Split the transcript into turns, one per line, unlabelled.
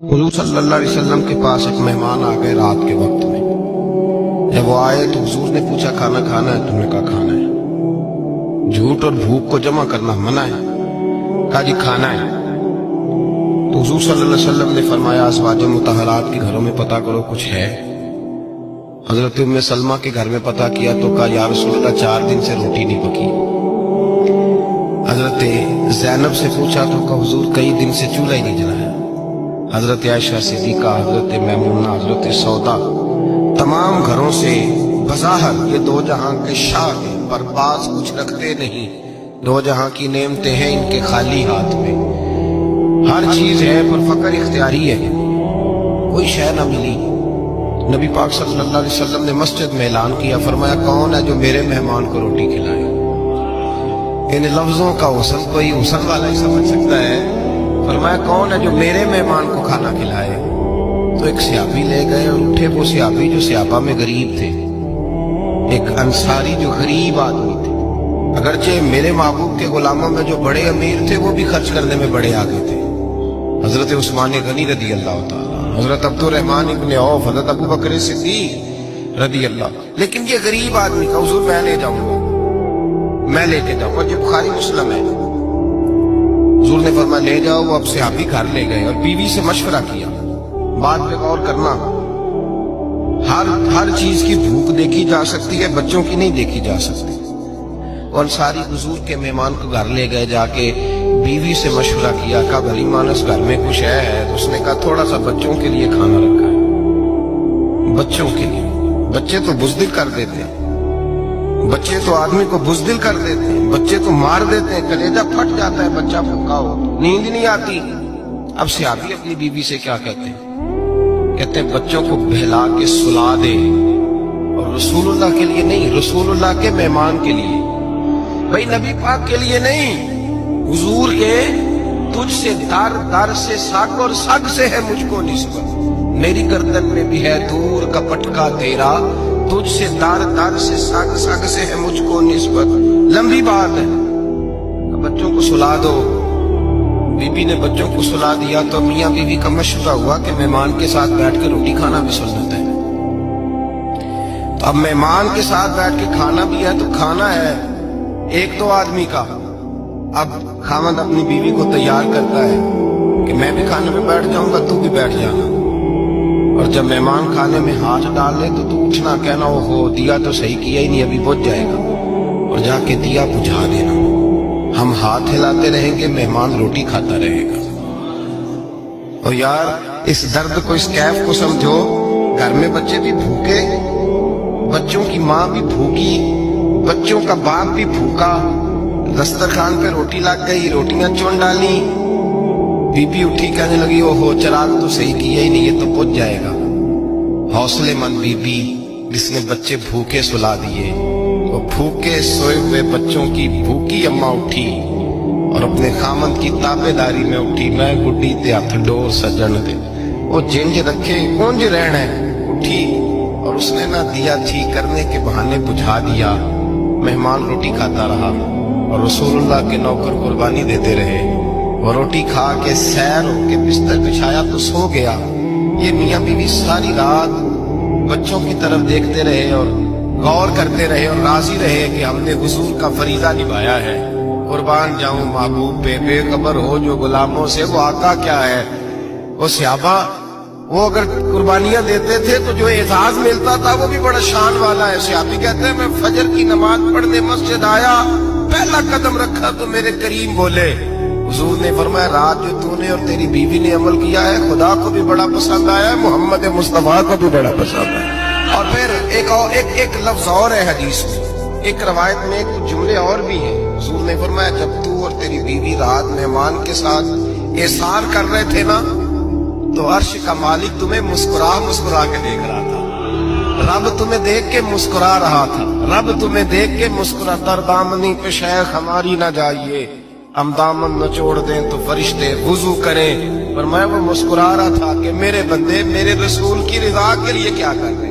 हुजूर सल्लल्लाहु अलैहि वसल्लम के पास एक मेहमान आ गए रात के वक्त में। जब वो आए तो हुजूर ने पूछा खाना खाना है? तुमने कहा खाना है। झूठ और भूख को जमा करना मना है। कहा जी खाना है। तो हुजूर सल्लल्लाहु अलैहि वसल्लम ने फरमाया अज़वाज मुतहरात के घरों में पता करो कुछ है। हजरत उम्मे सलमा के घर में पता किया तो कहा या रसूलल्लाह 4 दिन से रोटी नहीं पकी। हजरत ज़ैनब से पूछा तो कहा हुजूर कई दिन से चूल्हा ही नहीं जलाया। हजरत आयशा सिद्दीका, हजरत मैमूना, हजरत सौदा, तमाम घरों से बज़ाहर ये दो जहां के शाह हैं, पर पास कुछ रखते नहीं। दो जहां की नेमतें हैं इनके खाली हाथ में। हर चीज है पर फकर इख्तियारी है, कोई शय न मिली। नबी पाक सल्लल्लाहु अलैहि वसल्लम ने मस्जिद में ऐलान किया, फरमाया कौन है जो मेरे मेहमान को रोटी खिलाए। इन लफ्जों का हुस्न कोई हुस्न वाला ही समझ सकता है। फरमाया कौन है जो मेरे मेहमान को खाना खिलाए। तो एक सियाबी ले गए और उठे। वो सियाबी जो सियाबा में गरीब थे, एक अंसारी जो गरीब आदमी थे। अगरचे मेरे महबूब के गुलामों में जो बड़े अमीर थे वो भी खर्च करने में बड़े आगे थे। हजरत उस्मान गनी रदी अल्लाह ताला, हजरत अब्दुर्रहमान इब्न औफ, हजरत अबू बकर सिद्दीक रदी अल्लाह। लेकिन ये गरीब आदमी का हुजूर मैं ले जाऊंगा, मैं लेके जाऊंगा। ये बुखारी मुस्लिम है। हुजूर ने फरमाया ले जाओ। वो अब सहाबी घर ले गए और बीवी से मशवरा किया। बात पे गौर करना, हर चीज की भूख देखी जा सकती है, बच्चों की नहीं देखी जा सकती। और सारी हुजूर के मेहमान को घर ले गए, जाके बीवी से मशवरा किया। कहा भली मानस घर में कुछ है? तो उसने कहा थोड़ा सा बच्चों के लिए खाना रखा है। बच्चों के लिए? बच्चे तो बुज़दिल कर देते हैं, बच्चे तो आदमी को बुज़दिल कर देते हैं, बच्चे तो मार देते हैं, कलेजा फट जाता है बच्चा भूखा हो, नींद नहीं आती। अब सियाबी अपनी बीवी से क्या कहते हैं? कहते हैं बच्चों को बहला के सुला दे। और रसूलुल्लाह के लिए नहीं, रसूलुल्लाह के मेहमान के लिए, भाई नबी पाक के लिए नहीं, हुजूर के तुझसे दर दर से सग और सग से है मुझको निस्बत। मेरी गर्दन में भी है दूर का पटका तेरा, तुझसे दर दर से सग सग से है मुझको निस्बत। लंबी बात है। बच्चों को सुला दो। बीबी ने बच्चों को सुला दिया तो मियाँ बीवी का मशवरा हुआ कि मेहमान के साथ बैठ के रोटी खाना भी सुन्नत है। तो अब मेहमान के साथ बैठ के खाना भी है, तो खाना है एक दो आदमी का। अब खामद अपनी बीवी को तैयार करता है कि मैं भी खाने में बैठ जाऊंगा, तू भी बैठ जाना। और जब मेहमान खाने में हाथ डाल ले तो तू उठना, कहना ओहो दिया तो सही किया ही नहीं, अभी बुझ जाएगा। और जाके दिया बुझा देना। हम हाथ हिलाते रहेंगे, मेहमान रोटी खाता रहेगा। और यार इस दर्द को, इस कैफ को समझो। घर में बच्चे भी भूखे, बच्चों की माँ भी भूखी, बच्चों का बाप भी भूखा। दस्तरखान पे रोटी लग गई, रोटियां चुन डाली। बीबी उठी कहने लगी ओहो चिराग तो सही किया ही नहीं, ये तो बुझ जाएगा। हौसलेमंद बीबी जिसने बच्चे भूखे सुला दिए। वो भूखे सोए हुए बच्चों की भूखी अम्मा उठी और अपने खामद की ताबेदारी में उठी। मैं गुड्डी ते हथ डोर सजन दे, वो जिंज रखे कुंज रहना है। उठी और उसने ना दिया ठीक करने के बहाने बुझा दिया। मेहमान रोटी खाता रहा और रसूलुल्लाह के नौकर कुर्बानी देते रहे। वो रोटी खा के सैर होके बिस्तर बिछाया तो सो गया। ये मियाँ बीवी सारी रात बच्चों की तरफ देखते रहे और गौर करते रहे और राजी रहे कि हमने हुजूर का फरीजा निभाया है। कुर्बान जाऊं महबूब पे, बेखबर हो जो गुलामों से, वो आका क्या है। वो सहाबा वो अगर कुर्बानियां देते थे तो जो एजाज मिलता था वो भी बड़ा शान वाला है। सहाबी कहते हैं मैं फजर की नमाज पढ़ने मस्जिद आया, पहला कदम रखा तो मेरे करीम बोले। हुजूर ने फरमाया रात जो तूने और तेरी बीवी ने अमल किया है खुदा को भी बड़ा पसंद आया है, मोहम्मद मुस्तफा को भी बड़ा पसंद आया। और फिर एक लफ्ज और है हदीस में, एक रवायत में कुछ जुमले और भी हैं। हुजूर ने फरमाया जब तू और तेरी बीवी रात मेहमान के साथ एहसान कर रहे थे ना, तो अर्श का मालिक तुम्हें मुस्कुरा मुस्कुरा के देख रहा था। रब तुम्हें देख के मुस्कुरा रहा था। रब तुम्हें देख के मुस्कुरा। दरदामनी पे शेख हमारी ना जाइए, हम दामन न छोड़ दें तो फरिश्ते वुजू करें। पर मैं वो मुस्कुरा रहा था कि मेरे बंदे मेरे रसूल की रिजा के लिए क्या कर रहे हैं।